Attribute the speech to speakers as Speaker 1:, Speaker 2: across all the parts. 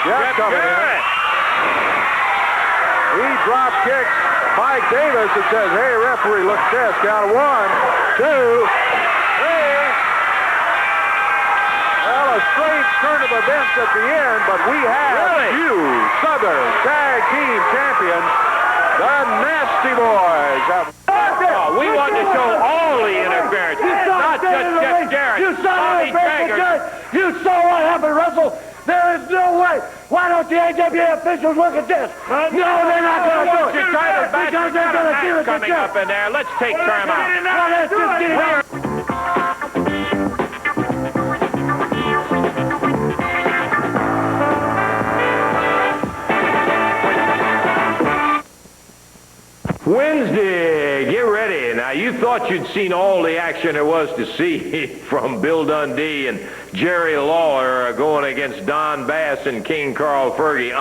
Speaker 1: Jeff coming in. He drop kicks Mike Davis and says, hey, referee, look at this. Count of 1, 2, 3. Well, a strange turn of events at the end, but we have new Southern Tag Team Champions, the Nasty Boys.
Speaker 2: We want to show all the interference, not just Jeff Jarrett.
Speaker 3: You saw the interference. You saw what happened, Russell. There is no way. Why don't the AWA officials look at this? No, they're not going to do it.
Speaker 2: Because they're going to do it coming up in there. Let's take time out.
Speaker 3: Well, let's just get it out.
Speaker 2: Wednesday, get ready. Now, you thought you'd seen all the action there was to see from Bill Dundee and Jerry Lawler going against Don Bass and King Carl Fergie.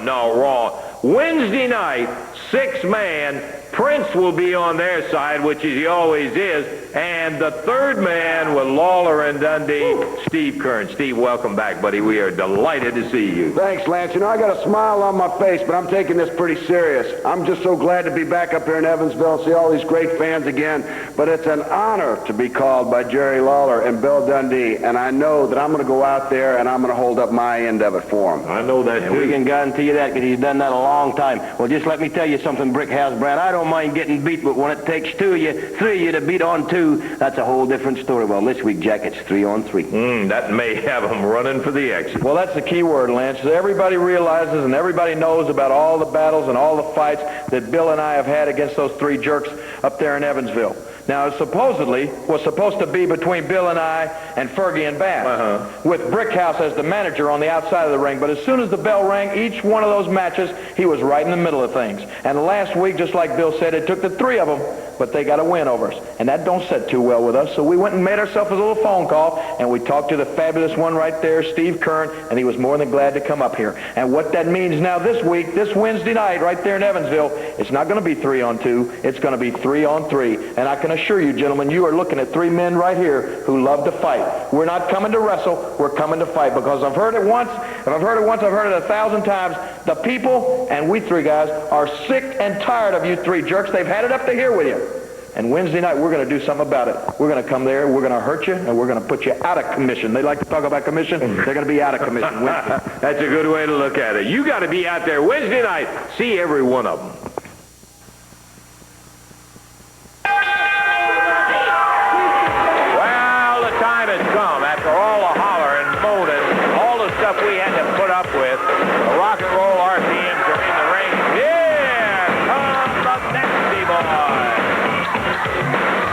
Speaker 2: No, wrong. Wednesday night, 6-man, Prince will be on their side, which he always is, and the third man with Lawler and Dundee, Steve Kern. Steve, welcome back, buddy. We are delighted to see you.
Speaker 4: Thanks, Lance. You know, I got a smile on my face, but I'm taking this pretty serious. I'm just so glad to be back up here in Evansville and see all these great fans again, but it's an honor to be called by Jerry Lawler and Bill Dundee, and I know that I'm going to go out there and I'm going to hold up my end of it for them.
Speaker 2: I know that, too.
Speaker 5: We can guarantee you that because he's done that a long time. Well, just let me tell you something, Brickhouse Brad. I don't mind getting beat, but when it takes 2 of you, 3 of you to beat on 2, that's a whole different story. Well, this week, Jack, it's 3 on 3.
Speaker 2: That may have them running for the exit.
Speaker 6: Well, that's the key word, Lance. Everybody realizes and everybody knows about all the battles and all the fights that Bill and I have had against those 3 jerks up there in Evansville. Now, it supposedly was supposed to be between Bill and I and Fergie and Bass, with Brickhouse as the manager on the outside of the ring. But as soon as the bell rang, each one of those matches, he was right in the middle of things. And last week, just like Bill said, it took the 3 of them, but they got a win over us. And that don't sit too well with us, so we went and made ourselves a little phone call, and we talked to the fabulous one right there, Steve Kern, and he was more than glad to come up here. And what that means now this week, this Wednesday night, right there in Evansville, it's not going to be 3 on 2, it's going to be 3 on 3. And I can assure you, gentlemen, you are looking at 3 men right here who love to fight. We're not coming to wrestle, we're coming to fight, because I've heard it once, if I've heard it once, I've heard it 1,000 times. The people, and we 3 guys, are sick and tired of you 3 jerks. They've had it up to here with you. And Wednesday night, we're going to do something about it. We're going to come there, we're going to hurt you, and we're going to put you out of commission. They like to talk about commission. They're going to be out of commission Wednesday.
Speaker 2: That's a good way to look at it. You got to be out there Wednesday night. See every one of them. Well, the time has come. After all the holler and moaning, all the stuff we had to put up with, the rock and roll RPMs are in the ring. Here comes the Nasty Boys.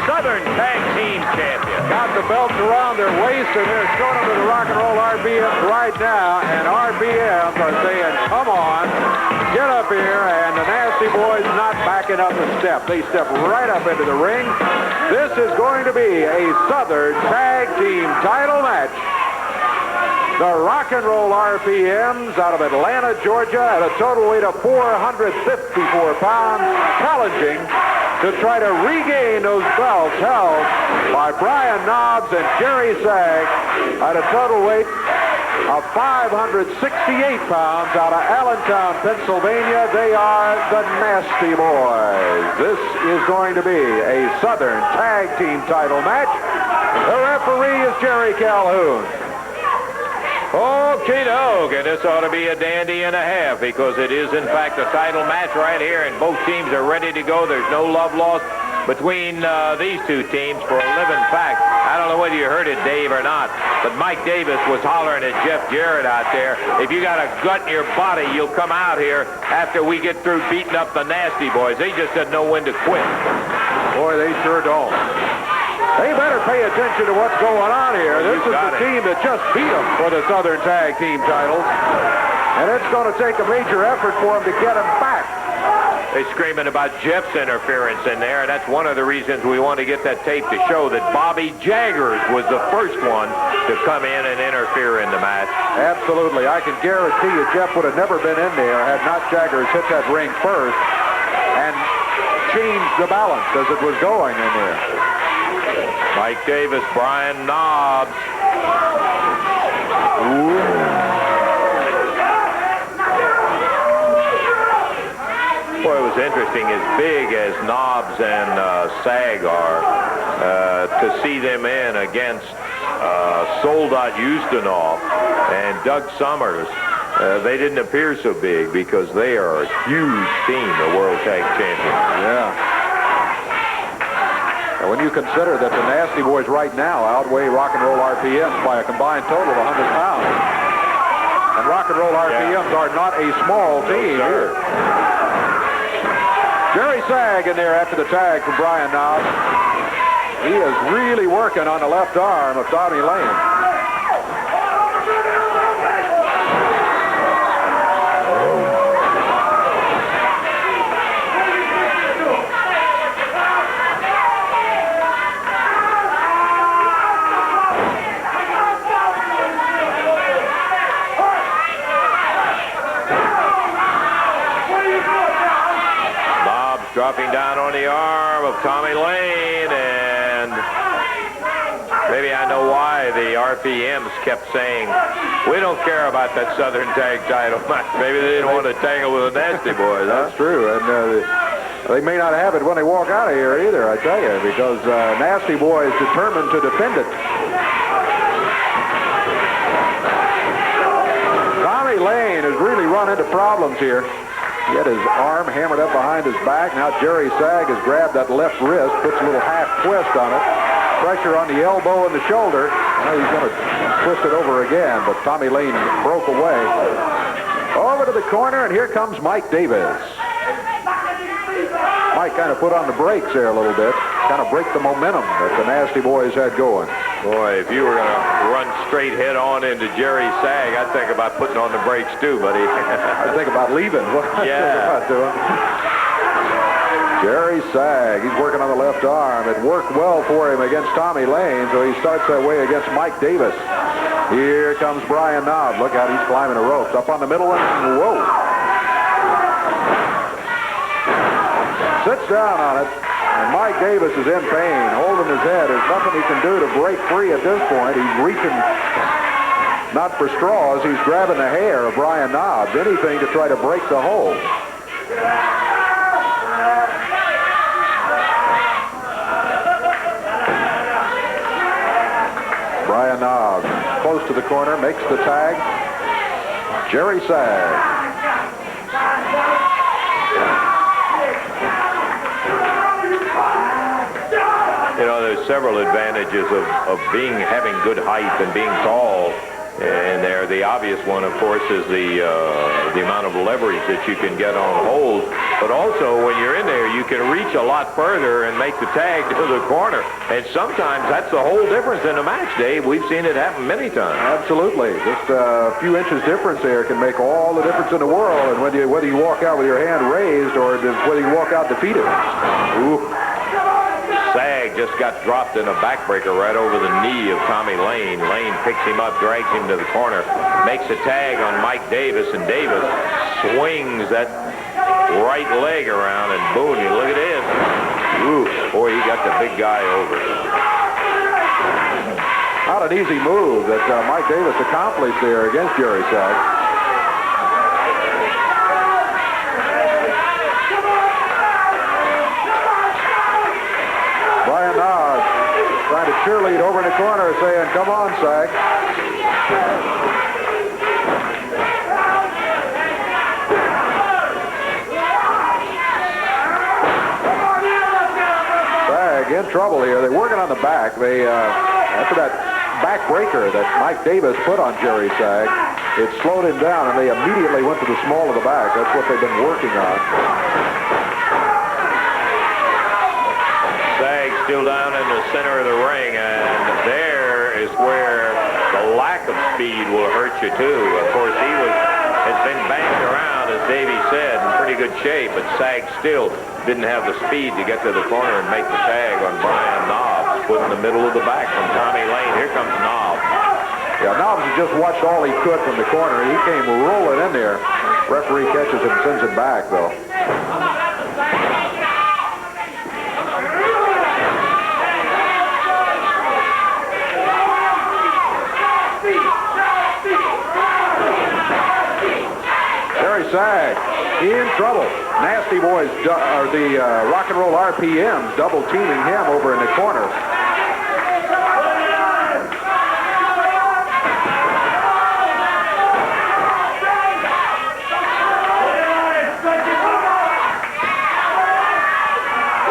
Speaker 2: Southern Tag Team Champion.
Speaker 1: Got the belts around their waist, and they're showing them to the Rock and Roll RBMs right now, and RBMs are saying, come on, get up here, and the Nasty Boys not backing up a step. They step right up into the ring. This is going to be a Southern Tag Team title match. The Rock and Roll RPMs out of Atlanta, Georgia, at a total weight of 454 pounds, challenging to try to regain those belts held by Brian Knobs and Jerry Sag at a total weight of 568 pounds out of Allentown, Pennsylvania. They are the Nasty Boys. This is going to be a Southern Tag Team title match. The referee is Jerry Calhoun.
Speaker 2: Okay, dog, and this ought to be a dandy and a half, because it is, in fact, a title match right here, and both teams are ready to go. There's no love lost between these 2 teams for a living fact. I don't know whether you heard it, Dave, or not, but Mike Davis was hollering at Jeff Jarrett out there. If you got a gut in your body, you'll come out here after we get through beating up the Nasty Boys. They just didn't know when to quit.
Speaker 1: Boy, they sure don't. They better pay attention to what's going on here. This is the team that just beat them for the Southern Tag Team titles. And it's going to take a major effort for them to get them back.
Speaker 2: They're screaming about Jeff's interference in there, and that's one of the reasons we want to get that tape to show that Bobby Jaggers was the first one to come in and interfere in the match.
Speaker 1: Absolutely. I can guarantee you Jeff would have never been in there had not Jaggers hit that ring first and changed the balance as it was going in there.
Speaker 2: Mike Davis, Brian Knobs. interesting, as big as Knobs and Sag are, to see them in against Soldat Ustinov and Doug Summers. They didn't appear so big because they are a huge team, the World Tag Champions.
Speaker 1: Yeah. And when you consider that the Nasty Boys right now outweigh Rock and Roll RPMs by a combined total of 100 pounds, and Rock and Roll RPMs are not a small team here. Jerry Sag in there after the tag from Brian Knobs. He is really working on the left arm of Tommy Lane.
Speaker 2: Dropping down on the arm of Tommy Lane, and maybe I know why the RPMs kept saying, we don't care about that Southern Tag title match. Maybe they didn't want to tangle with the Nasty Boys.
Speaker 1: That's true, and they may not have it when they walk out of here either, I tell you, because Nasty Boy is determined to defend it. Tommy Lane has really run into problems here. He had his arm hammered up behind his back. Now Jerry Sag has grabbed that left wrist, puts a little half twist on it. Pressure on the elbow and the shoulder. Now he's going to twist it over again, but Tommy Lane broke away. Over to the corner, and here comes Mike Davis. Mike kind of put on the brakes there a little bit, kind of break the momentum that the Nasty Boys had going.
Speaker 2: Boy, if you were going to run straight head on into Jerry Sag, I'd think about putting on the brakes too, buddy.
Speaker 1: I'd think about leaving.
Speaker 2: Yeah.
Speaker 1: Jerry Sag, he's working on the left arm. It worked well for him against Tommy Lane, so he starts that way against Mike Davis. Here comes Brian Knobs. Look out, he's climbing the ropes. Up on the middle one, whoa. Sits down on it, and Mike Davis is in pain, holding his head. There's nothing he can do to break free at this point. He's reaching not for straws, he's grabbing the hair of Brian Knobs, anything to try to break the hold. Brian Knobs close to the corner, makes the tag. Jerry Sag.
Speaker 2: You know, there's several advantages of having good height and being tall. And there, the obvious one, of course, is the amount of leverage that you can get on hold. But also, when you're in there, you can reach a lot further and make the tag to the corner. And sometimes that's the whole difference in a match, Dave. We've seen it happen many times.
Speaker 1: Absolutely. Just a few inches difference there can make all the difference in the world. And whether you walk out with your hand raised or whether you walk out defeated. Ooh.
Speaker 2: Sag just got dropped in a backbreaker right over the knee of Tommy Lane. Lane picks him up, drags him to the corner, makes a tag on Mike Davis, and Davis swings that right leg around, and boom, you look at this. Ooh, boy, he got the big guy over.
Speaker 1: Not an easy move that Mike Davis accomplished there against Jerry Sag. Brian Knobs trying to cheerlead over in the corner saying, come on, Sag. Sag in trouble here. They're working on the back. They after that backbreaker that Mike Davis put on Jerry Sag, it slowed him down, and they immediately went to the small of the back. That's what they've been working on.
Speaker 2: Still down in the center of the ring, and there is where the lack of speed will hurt you too. Of course, he has been banged around, as Davey said, in pretty good shape, but Sag still didn't have the speed to get to the corner and make the tag on Brian Knobs, put in the middle of the back from Tommy Lane. Here comes Knobs.
Speaker 1: Yeah, Knobs has just watched all he could from the corner. He came rolling in there. Referee catches him, sends him back, though. Sag in trouble. Nasty Boys, or the Rock and Roll RPMs, double teaming him over in the corner.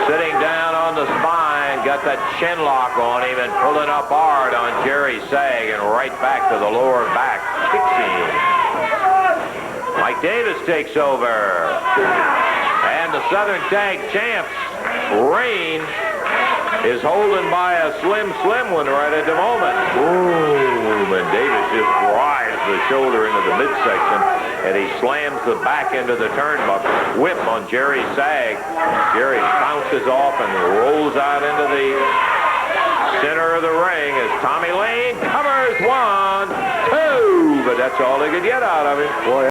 Speaker 2: Sitting down on the spine, got that chin lock on him and pulling up hard on Jerry Sag and right back to the lower back. Kicks him. Mike Davis takes over. And the Southern Tag Champs, Rain, is holding by a slim one right at the moment. Boom, and Davis just drives the shoulder into the midsection, and he slams the back end of the turnbuckle. Whip on Jerry Sag. Jerry bounces off and rolls out into the center of the ring as Tommy Lane covers 1, 2, but that's all they could get out of him. Boy.